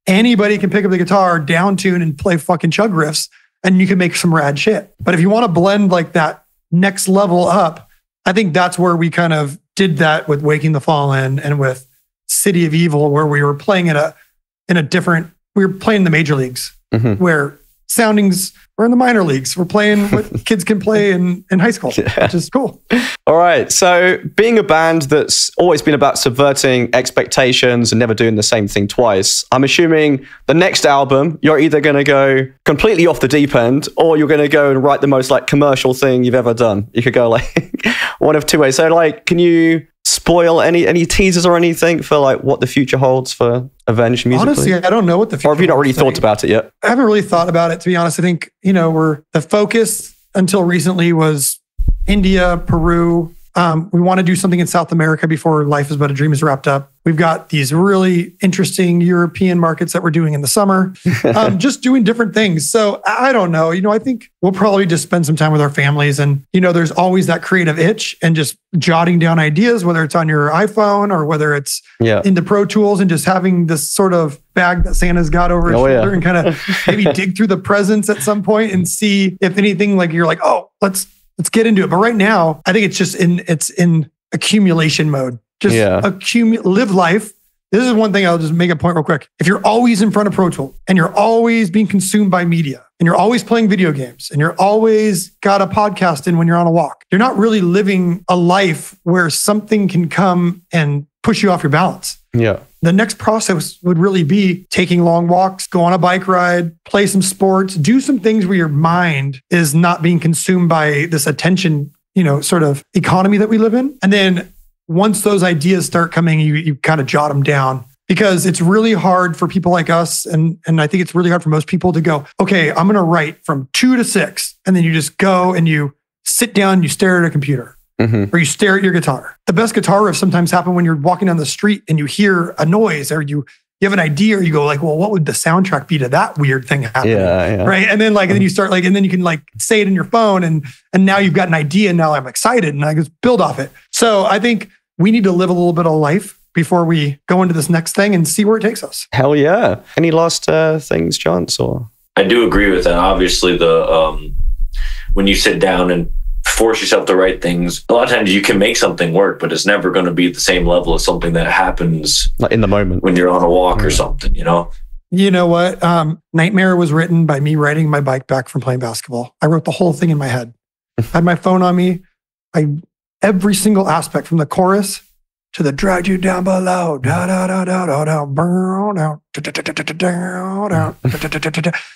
Anybody can pick up the guitar, down tune, and play fucking chug riffs, and you can make some rad shit. But if you want to blend that next level up, I think that's where we kind of did that with Waking the Fallen and with City of Evil, where we were playing we were playing the major leagues, where soundings were in the minor leagues. We're playing what kids can play in high school, which is cool. All right. So being a band that's always been about subverting expectations and never doing the same thing twice, I'm assuming the next album, you're either going to go completely off the deep end, or you're going to go and write the most commercial thing you've ever done. You could go one of two ways. So can you spoil any teasers or anything for what the future holds for Avenged musically? Honestly, I don't know what the future Or have you not really holds. thought about it yet? I haven't really thought about it, to be honest. I think, the focus until recently was India, Peru, We want to do something in South America before Life is But a Dream is wrapped up. We've got these really interesting European markets that we're doing in the summer, just doing different things. So I don't know, I think we'll probably just spend some time with our families, and, there's always that creative itch and just jotting down ideas, whether it's on your iPhone or whether it's into Pro Tools, and just having this sort of bag that Santa's got over his shoulder and kind of maybe dig through the presents at some point and see if anything, like you're like, oh, let's get into it. But right now, I think it's just in accumulation mode. Just live life. This is one thing I'll just make a point real quick. If you're always in front of Pro Tools and you're always being consumed by media and you're always playing video games and you're always got a podcast in when you're on a walk, you're not really living a life where something can come and push you off your balance. Yeah. The next process would really be taking long walks, go on a bike ride, play some sports, do some things where your mind is not being consumed by this attention, sort of economy that we live in. And then once those ideas start coming, you kind of jot them down, because it's really hard for people like us. And I think it's really hard for most people to go, okay, I'm going to write from 2 to 6. And then you just go and you sit down, you stare at a computer. Or you stare at your guitar. The best guitar riffs sometimes happen when you're walking down the street and you hear a noise, or you have an idea, or you go like, well, what would the soundtrack be to that weird thing happening? Yeah. Right. And then and then you start and then you can say it in your phone, and now you've got an idea, and now I'm excited and I just build off it. So I think we need to live a little bit of life before we go into this next thing and see where it takes us. Hell yeah. Any last things, Chance? Or I do agree with that. Obviously, when you sit down and force yourself to write things, a lot of times you can make something work, but it's never going to be at the same level as something that happens like in the moment when you're on a walk or something, You know what? Nightmare was written by me riding my bike back from playing basketball. I wrote the whole thing in my head. I had my phone on me. Every single aspect, from the chorus to the drag you down below, da da da da da da, burn down,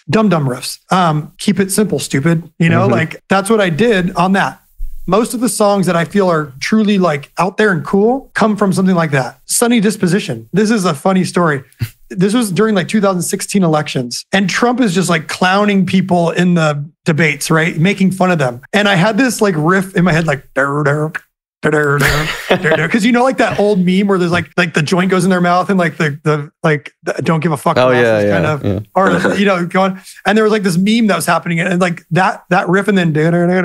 dumb riffs. Keep it simple, stupid. That's what I did on that. Most of the songs that I feel are truly out there and cool come from something like that. Sunny disposition. This is a funny story. This was during 2016 elections, and Trump is just clowning people in the debates, right? Making fun of them. And I had this riff in my head, because that old meme where there's the joint goes in their mouth and the don't give a fuck. Oh or going. And there was this meme that was happening, and that riff, and then and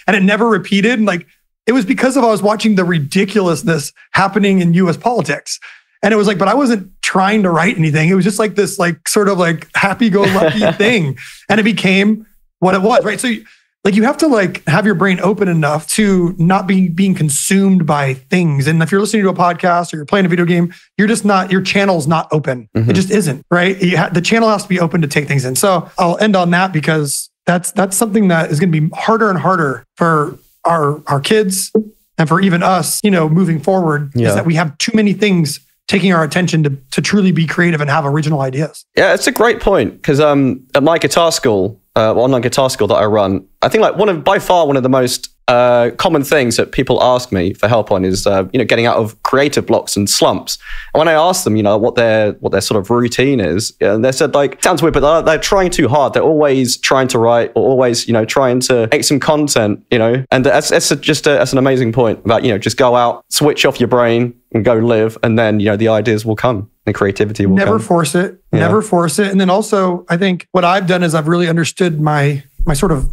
it never repeated. And it was because I was watching the ridiculousness happening in U.S. politics. And it was but I wasn't trying to write anything. It was just this sort of happy-go-lucky thing. And it became what it was, right? So you have to have your brain open enough to not being consumed by things. And if you're listening to a podcast or you're playing a video game, you're just not, your channel's not open. It just isn't, right? The channel has to be open to take things in. So I'll end on that, because that's something that is going to be harder and harder for our kids and for even us, moving forward, is that we have too many things taking our attention to truly be creative and have original ideas. Yeah, it's a great point, because at my guitar school, online guitar school that I run, I think by far one of the most common things that people ask me for help on is getting out of creative blocks and slumps. And when I ask them, what their sort of routine is, they said it sounds weird, but they're trying too hard. They're always trying to write, or always trying to make some content. And that's an amazing point about just go out, switch off your brain, and go live, and then the ideas will come. The creativity will never come. Force it. Yeah. Never force it. And then also, I think what I've done is I've really understood my sort of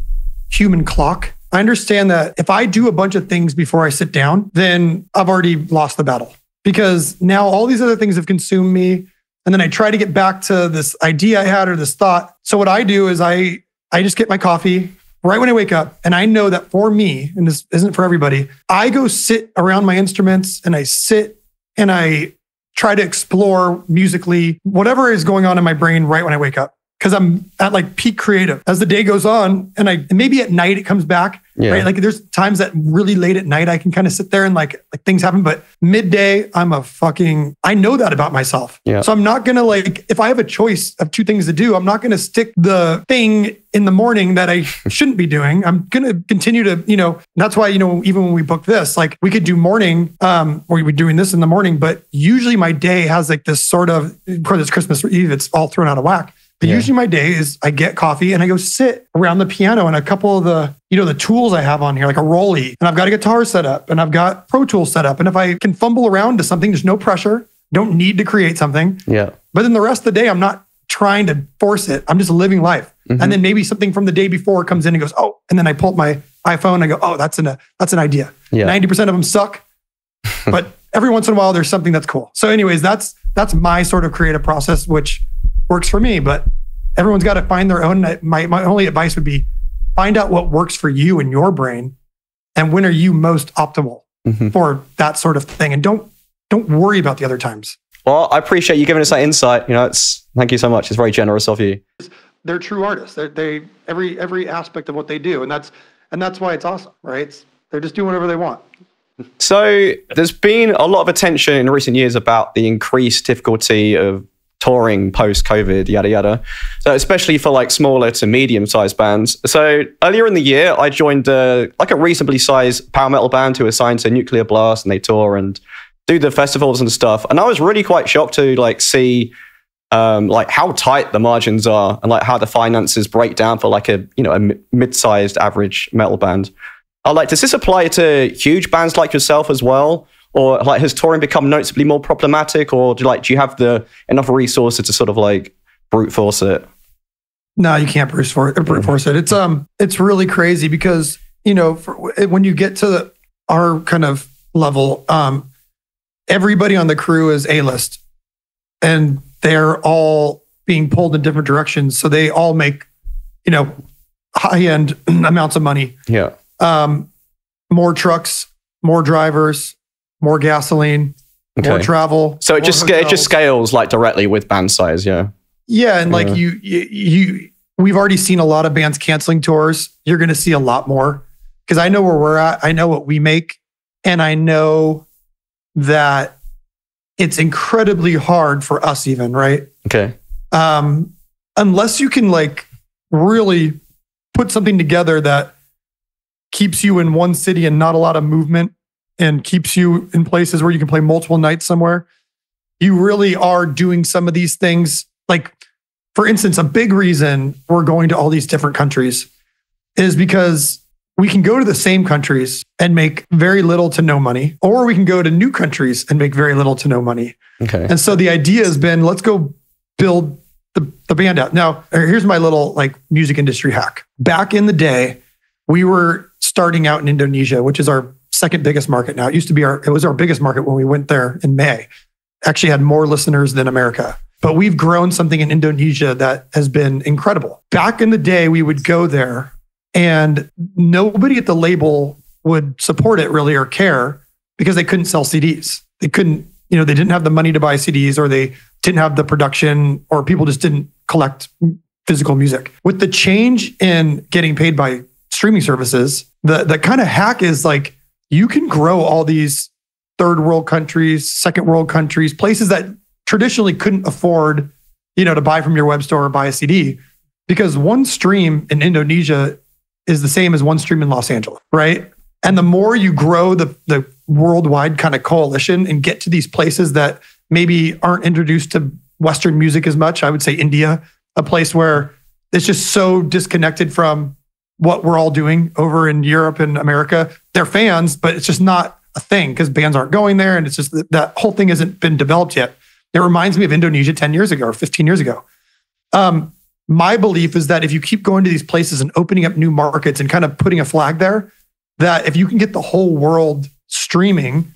human clock. I understand that if I do a bunch of things before I sit down, then I've already lost the battle, because now all these other things have consumed me. And then I try to get back to this idea I had or this thought. So what I do is I just get my coffee right when I wake up. And I know that for me, and this isn't for everybody, I go sit around my instruments and I sit and I try to explore musically whatever is going on in my brain right when I wake up. Because I'm at peak creative. As the day goes on, and maybe at night it comes back, right? There's times that really late at night I can kind of sit there and things happen. But midday, I know that about myself. Yeah. So I'm not gonna if I have a choice of two things to do, I'm not gonna stick the thing in the morning that I shouldn't be doing. I'm gonna continue to, that's why, even when we book this, we could do morning, or we're doing this in the morning, but usually my day has this sort of, for this Christmas Eve, it's all thrown out of whack. But usually my day is I get coffee and I go sit around the piano and a couple of the, the tools I have on here, like a Rolly, and I've got a guitar set up and I've got Pro Tools set up. And if I can fumble around to something, there's no pressure, don't need to create something. Yeah. But then the rest of the day, I'm not trying to force it. I'm just living life. And then maybe something from the day before comes in and goes, oh, and then I pull up my iPhone and I go, oh, that's an idea. Yeah. 90% of them suck, but every once in a while, there's something that's cool. So anyways, that's my sort of creative process, which works for me, but everyone's got to find their own. My only advice would be find out what works for you in your brain and when are you most optimal for that sort of thing. And don't worry about the other times. Well, I appreciate you giving us that insight. Thank you so much. It's very generous of you. They're true artists. They every aspect of what they do. And that's why it's awesome, right? They're just doing whatever they want. So there's been a lot of attention in recent years about the increased difficulty of touring post-COVID, yada, yada. So especially for like smaller to medium-sized bands. So earlier in the year, I joined a reasonably sized power metal band who was signed to Nuclear Blast, and they tour and do the festivals and stuff. And I was really quite shocked to see how tight the margins are and how the finances break down for a mid-sized average metal band. Does this apply to huge bands like yourself as well? Or has touring become noticeably more problematic? Or do you have enough resources to sort of brute force it? No, you can't brute force it. It's really crazy because, when you get to our kind of level, everybody on the crew is A-list and they're all being pulled in different directions. So they all make, high-end amounts of money. Yeah. More trucks, more drivers, more gasoline, more travel. So it just scales directly with band size. Yeah. Yeah. And we've already seen a lot of bands canceling tours. You're going to see a lot more because I know where we're at. I know what we make. And I know that it's incredibly hard for us even, right? Okay. Unless you can really put something together that keeps you in one city and not a lot of movement and keeps you in places where you can play multiple nights somewhere, you really are doing some of these things. For instance, a big reason we're going to all these different countries is because we can go to the same countries and make very little to no money, or we can go to new countries and make very little to no money. Okay. And so the idea has been, let's go build the band out. Now, here's my little music industry hack. Back in the day, we were starting out in Indonesia, which is our second biggest market now. It was our biggest market when we went there in May. Actually had more listeners than America. But we've grown something in Indonesia that has been incredible. Back in the day, we would go there and nobody at the label would support it really or care because they couldn't sell CDs. They couldn't, they didn't have the money to buy CDs, or they didn't have the production, or people just didn't collect physical music. With the change in getting paid by streaming services, the kind of hack is you can grow all these third world countries, second world countries, places that traditionally couldn't afford, to buy from your web store or buy a CD, because one stream in Indonesia is the same as one stream in Los Angeles, right? And the more you grow the worldwide kind of coalition and get to these places that maybe aren't introduced to Western music as much, I would say India, a place where it's just so disconnected from what we're all doing over in Europe and America. They're fans, but it's just not a thing because bands aren't going there. And it's just that whole thing hasn't been developed yet. It reminds me of Indonesia 10 years ago or 15 years ago. My belief is that if you keep going to these places and opening up new markets and kind of putting a flag there, that if you can get the whole world streaming,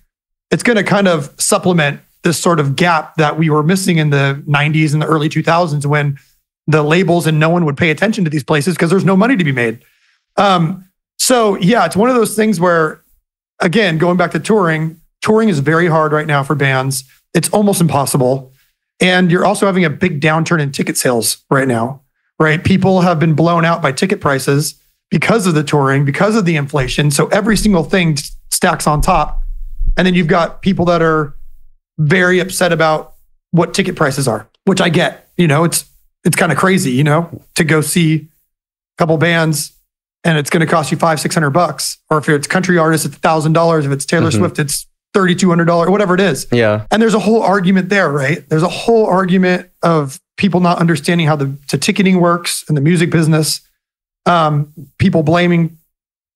it's going to kind of supplement this sort of gap that we were missing in the 90s and the early 2000s when the labels and no one would pay attention to these places because there's no money to be made. So yeah, it's one of those things where, again, going back to touring is very hard right now for bands. It's almost impossible. And you're also having a big downturn in ticket sales right now, right? People have been blown out by ticket prices because of the touring, because of the inflation. So every single thing stacks on top. And then you've got people that are very upset about what ticket prices are, which I get. It's kind of crazy, to go see a couple bands and it's going to cost you $500-$600. Or if it's country artists, it's $1,000. If it's Taylor Swift, it's $3,200, whatever it is. Yeah. And there's a whole argument there, right? There's a whole argument of people not understanding how the ticketing works and the music business, people blaming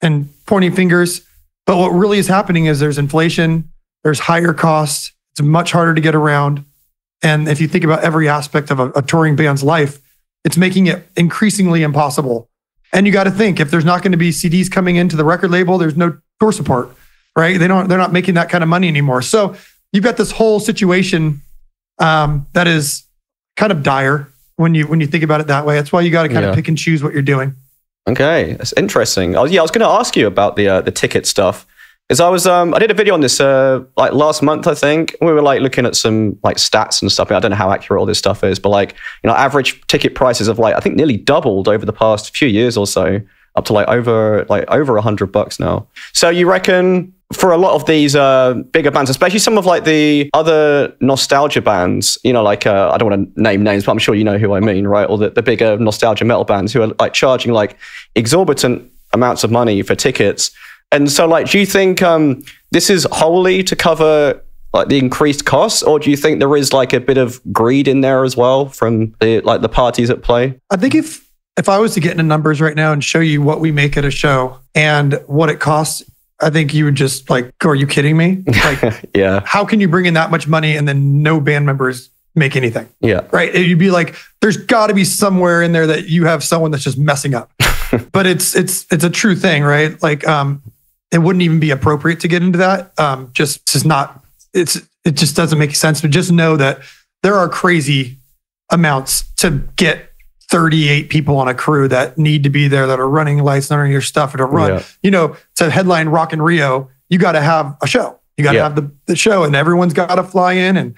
and pointing fingers. But what really is happening is there's inflation, there's higher costs, it's much harder to get around. And if you think about every aspect of a touring band's life, it's making it increasingly impossible. And you got to think, if there's not going to be CDs coming into the record label, there's no tour support, right? They're not making that kind of money anymore. So you've got this whole situation that is kind of dire when you think about it that way. That's why you got to kind of pick and choose what you're doing. Okay, that's interesting. I was going to ask you about the ticket stuff, because I did a video on this like last month, I think. We were like looking at some like stats and stuff. I don't know how accurate all this stuff is, but like, you know, average ticket prices have like, I think nearly doubled over the past few years or so, up to like over $100 now. So you reckon for a lot of these bigger bands, especially some of like the other nostalgia bands, you know, like I don't want to name names, but I'm sure you know who I mean, right? Or the bigger nostalgia metal bands who are like charging like exorbitant amounts of money for tickets. And so like, do you think this is wholly to cover like the increased costs, or do you think there is like a bit of greed in there as well from the parties at play? I think if I was to get into numbers right now and show you what we make at a show and what it costs, I think you would just like, are you kidding me? Like, yeah. How can you bring in that much money and then no band members make anything? Yeah. Right. You'd be like, there's got to be somewhere in there that you have someone that's just messing up. But it's a true thing, right? Like, it wouldn't even be appropriate to get into that. It just doesn't make sense. But just know that there are crazy amounts to get 38 people on a crew that need to be there, that are running lights, running your stuff, and to run. You know, to headline Rock in Rio, you got to have a show. You got to have the show, and everyone's got to fly in, and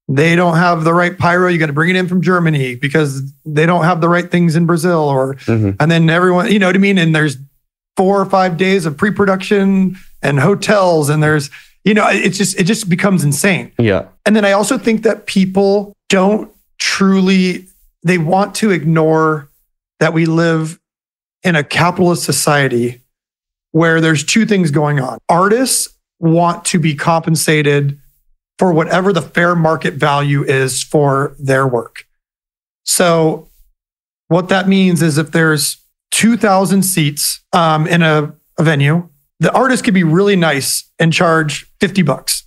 they don't have the right pyro. You got to bring it in from Germany because they don't have the right things in Brazil, or and then everyone, you know what I mean? And there's 4 or 5 days of pre-production and hotels, and there's, you know, it just becomes insane. Yeah. And then I also think that people don't truly, they want to ignore that we live in a capitalist society where there's two things going on. Artists want to be compensated for whatever the fair market value is for their work. So what that means is if there's 2,000 seats in a venue, the artist could be really nice and charge $50,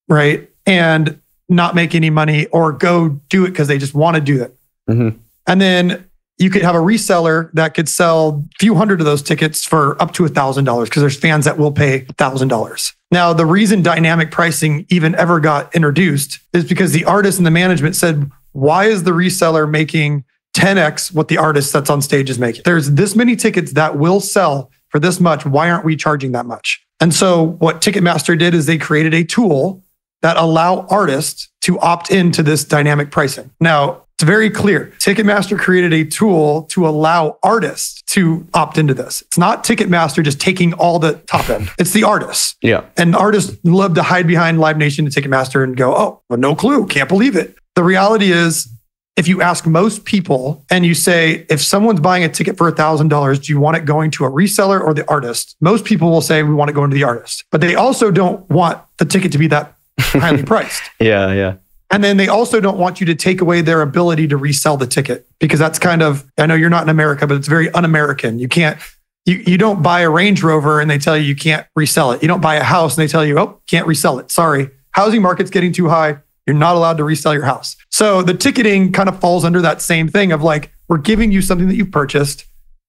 right? And not make any money, or go do it because they just want to do it. And then you could have a reseller that could sell a few hundred of those tickets for up to $1,000 because there's fans that will pay $1,000. Now, the reason dynamic pricing even ever got introduced is because the artist and the management said, why is the reseller making 10x what the artist that's on stage is making? There's this many tickets that will sell for this much. Why aren't we charging that much? And so what Ticketmaster did is they created a tool that allow artists to opt into this dynamic pricing. Now, it's very clear. Ticketmaster created a tool to allow artists to opt into this. It's not Ticketmaster just taking all the top end. It's the artists. Yeah. And artists love to hide behind Live Nation and Ticketmaster and go, oh, well, no clue. Can't believe it. The reality is, if you ask most people and you say, if someone's buying a ticket for $1,000, do you want it going to a reseller or the artist? Most people will say, we want it going to the artist. But they also don't want the ticket to be that highly priced. Yeah. And then they also don't want you to take away their ability to resell the ticket, because that's kind of, I know you're not in America, but it's very un-American. You can't, you don't buy a Range Rover and they tell you can't resell it. You don't buy a house and they tell you, oh, can't resell it. Sorry. Housing market's getting too high. You're not allowed to resell your house. So the ticketing kind of falls under that same thing of like, we're giving you something that you've purchased.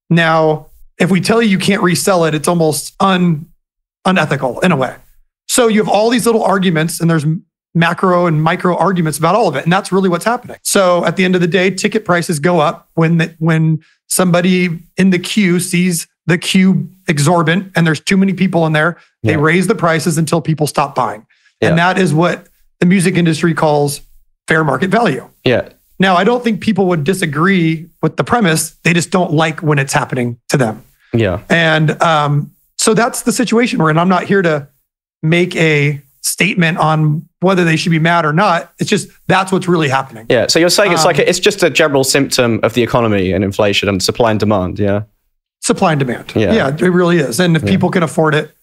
Now, if we tell you can't resell it, it's almost unethical in a way. So you have all these little arguments, and there's macro and micro arguments about all of it. And that's really what's happening. So at the end of the day, ticket prices go up when somebody in the queue sees the queue exorbitant and there's too many people in there. They raise the prices until people stop buying. And that is what the music industry calls fair market value. Yeah. Now, I don't think people would disagree with the premise. They just don't like when it's happening to them. Yeah. And so that's the situation we're in. I'm not here to make a statement on whether they should be mad or not. It's just, that's what's really happening. Yeah. So you're saying it's like, it's just a general symptom of the economy and inflation and supply and demand. Yeah. Supply and demand. Yeah, it really is. And if people can afford it,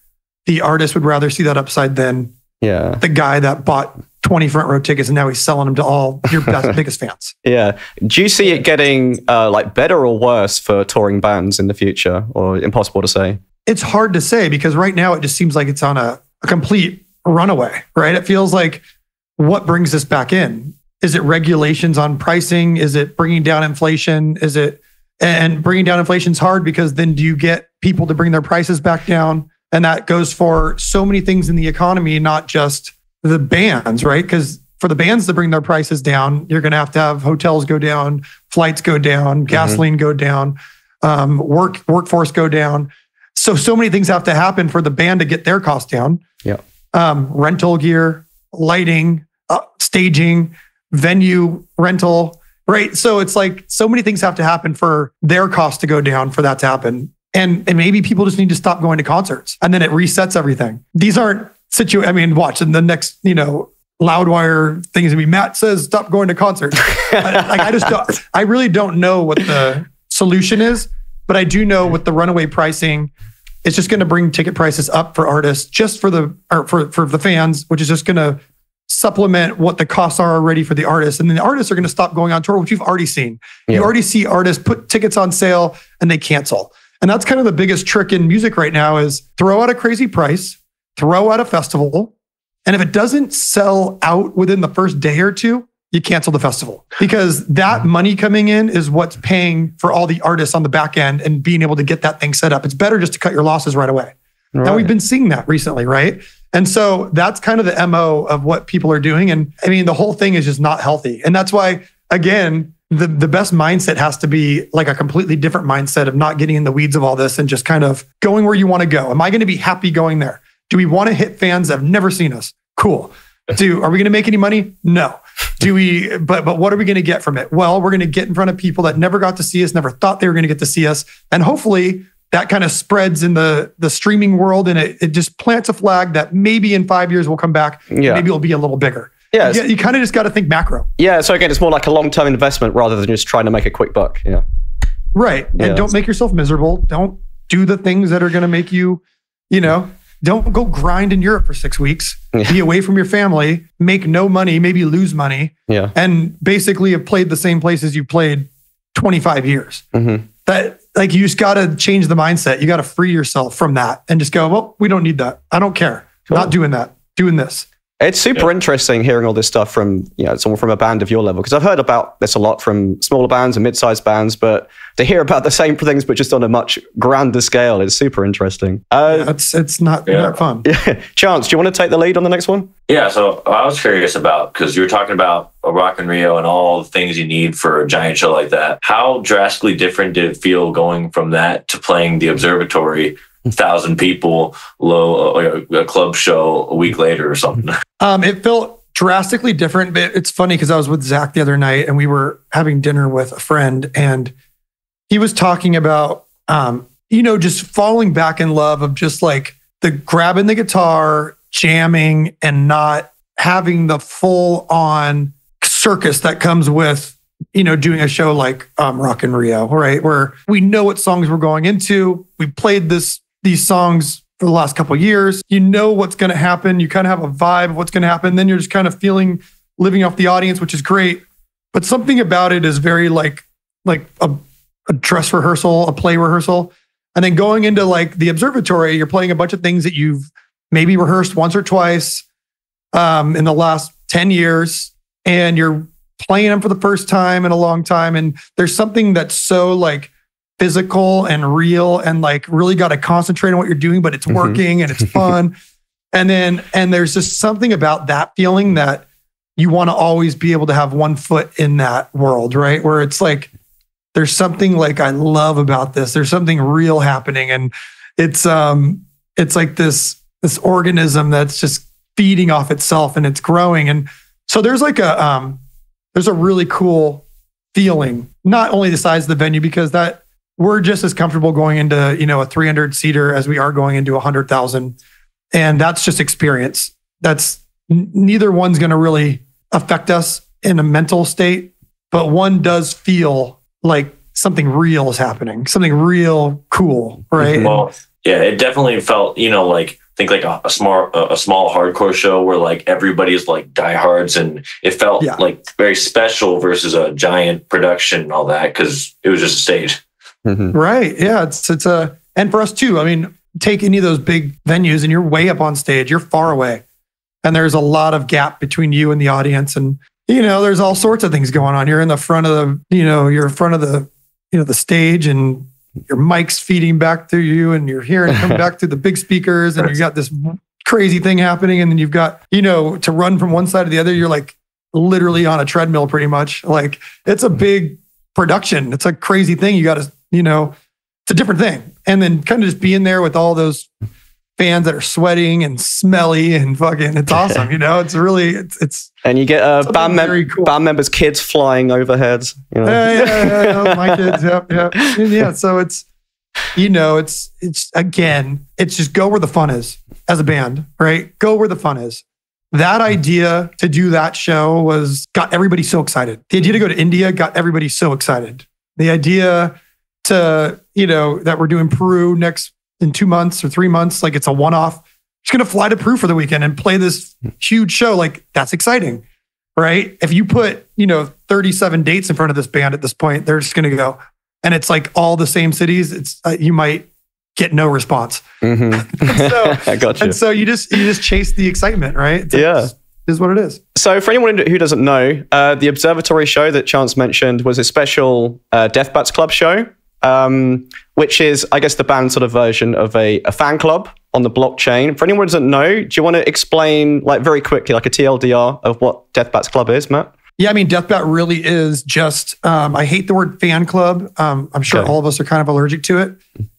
the artist would rather see that upside than the guy that bought 20 front row tickets, and now he's selling them to all your biggest fans. Yeah. Do you see it getting like better or worse for touring bands in the future, or impossible to say? It's hard to say because right now it just seems like it's on a complete runaway, right? It feels like, what brings this back in? Is it regulations on pricing? Is it bringing down inflation? And bringing down inflation is hard because then do you get people to bring their prices back down? And that goes for so many things in the economy, not just the bands, right? Because for the bands to bring their prices down, you're going to have hotels go down, flights go down, gasoline go down, workforce go down. So many things have to happen for the band to get their costs down. Yeah. Rental gear, lighting, staging, venue rental, right? So it's like so many things have to happen for their costs to go down for that to happen. And maybe people just need to stop going to concerts and then it resets everything. These aren't watch in the next, Loudwire things. Matt says, stop going to concerts. I really don't know what the solution is, but I do know with the runaway pricing, it's just going to bring ticket prices up for artists, just for the fans, which is just going to supplement what the costs are already for the artists. And then the artists are going to stop going on tour, which you've already seen. Yeah. You already see artists put tickets on sale and they cancel. And that's kind of the biggest trick in music right now is throw out a crazy price, throw out a festival. And if it doesn't sell out within the first day or two, you cancel the festival because that money coming in is what's paying for all the artists on the back end and being able to get that thing set up. It's better just to cut your losses right away. Right. And we've been seeing that recently, right? And so that's kind of the MO of what people are doing. And the whole thing is just not healthy. And that's why, again, the best mindset has to be like a completely different mindset of not getting in the weeds of all this and just kind of going where you want to go. Am I going to be happy going there? Do we want to hit fans that have never seen us? Cool. Are we going to make any money? No. But what are we going to get from it? Well, we're going to get in front of people that never got to see us, never thought they were going to get to see us. And hopefully that kind of spreads in the streaming world and it just plants a flag that maybe in 5 years we'll come back. Yeah. Maybe it'll be a little bigger. Yeah. You kind of just got to think macro. Yeah. So again, it's more like a long-term investment rather than just trying to make a quick buck. Yeah. Right. Yeah, and don't make yourself miserable. Don't do the things that are going to make you, don't go grind in Europe for 6 weeks, be away from your family, make no money, maybe lose money, and basically have played the same places you played 25 years. Mm-hmm. That you just got to change the mindset. You got to free yourself from that and just go, well, we don't need that. I don't care. Cool. Not doing that. Doing this. It's super interesting hearing all this stuff from someone from a band of your level, because I've heard about this a lot from smaller bands and mid-sized bands, but to hear about the same things but just on a much grander scale is super interesting. It's not fun. Yeah. Chance, do you want to take the lead on the next one? Yeah, so I was curious about, because you were talking about a Rock in Rio and all the things you need for a giant show like that. How drastically different did it feel going from that to playing the Observatory, 1,000 people, a club show a week later or something? It felt drastically different, but it's funny because I was with Zach the other night and we were having dinner with a friend and he was talking about, just falling back in love of just like the grabbing the guitar, jamming, and not having the full on circus that comes with, doing a show like Rock in Rio, right? Where we know what songs we're going into. We played these songs for the last couple of years. You know what's going to happen. You kind of have a vibe of what's going to happen. Then you're just kind of living off the audience, which is great. But something about it is very like a dress rehearsal, a play rehearsal. And then going into like the Observatory, you're playing a bunch of things that you've maybe rehearsed once or twice in the last 10 years. And you're playing them for the first time in a long time. And there's something that's so like physical and real and like really got to concentrate on what you're doing, but it's working and it's fun. And there's just something about that feeling that you want to always be able to have one foot in that world, right? Where it's like, there's something like I love about this. There's something real happening. And it's like this organism that's just feeding off itself and it's growing. And so there's like there's a really cool feeling, not only the size of the venue, because that we're just as comfortable going into, a 300 seater as we are going into 100,000. And that's just experience. That's neither one's going to really affect us in a mental state, but one does feel like something real is happening, something real cool, right? Well, yeah, it definitely felt, like think like a small hardcore show where like everybody's like diehards, and it felt like very special versus a giant production and all that because it was just a stage. Mm-hmm. Right. Yeah. It's a, and for us too. I mean, take any of those big venues and you're way up on stage, you're far away, and there's a lot of gap between you and the audience, and there's all sorts of things going on. You're in the front of the, you're in front of the, the stage, and your mic's feeding back through you, and you're hearing it come back through the big speakers, and you got this crazy thing happening. And then you've got, to run from one side to the other, you're like literally on a treadmill pretty much. Like, it's a big production. It's a crazy thing. You got to, it's a different thing. And then kind of just being there with all those fans that are sweating and smelly and fucking, it's awesome. It's really, it's and you get band members' kids flying overhead. Yeah, my kids. Yep. Yeah. So it's, it's again, it's just go where the fun is as a band, right? Go where the fun is. That idea to do that show got everybody so excited. The idea to go to India got everybody so excited. The idea to, that we're doing Peru in 2 months or 3 months, like it's a one-off. Just going to fly to Peru for the weekend and play this huge show. Like, that's exciting, right? If you put, 37 dates in front of this band at this point, they're just going to go. And it's like all the same cities. It's you might get no response. Mm-hmm. I got you. And so you just chase the excitement, right? It is what it is. So for anyone who doesn't know, the Observatory show that Chance mentioned was a special Deathbats Club show. Which is, I guess, the band sort of version of a fan club on the blockchain. For anyone who doesn't know, do you want to explain, like, very quickly, like a TLDR of what Deathbats Club is, Matt? Yeah, I mean, Deathbat really is just, I hate the word fan club. I'm sure all of us are kind of allergic to it.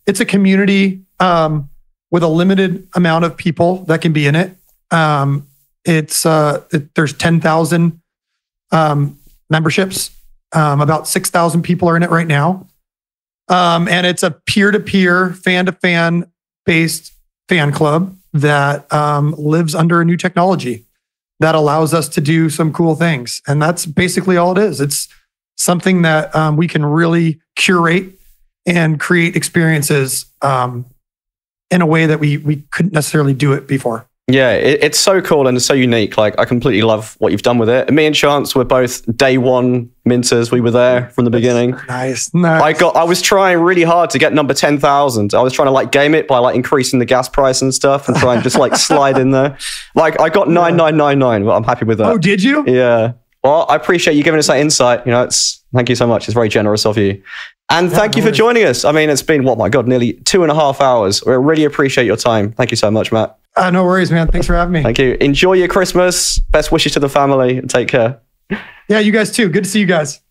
It's a community with a limited amount of people that can be in it. There's 10,000 memberships. About 6,000 people are in it right now. And it's a peer-to-peer, fan-to-fan based fan club that lives under a new technology that allows us to do some cool things. And that's basically all it is. It's something that we can really curate and create experiences in a way that we couldn't necessarily do it before. Yeah, it's so cool and it's so unique. Like, I completely love what you've done with it. Me and Chance were both day one minters. We were there from the beginning. Nice. I was trying really hard to get number 10,000. I was trying to like game it by like increasing the gas price and stuff and try and just like slide in there. Like, I got 9999, but I'm happy with that. Oh, did you? Yeah. Well, I appreciate you giving us that insight. Thank you so much. It's very generous of you. And thank you for joining us. I mean, it's been, nearly 2.5 hours. We really appreciate your time. Thank you so much, Matt. No worries, man. Thanks for having me. Thank you. Enjoy your Christmas. Best wishes to the family and take care. Yeah, you guys too. Good to see you guys.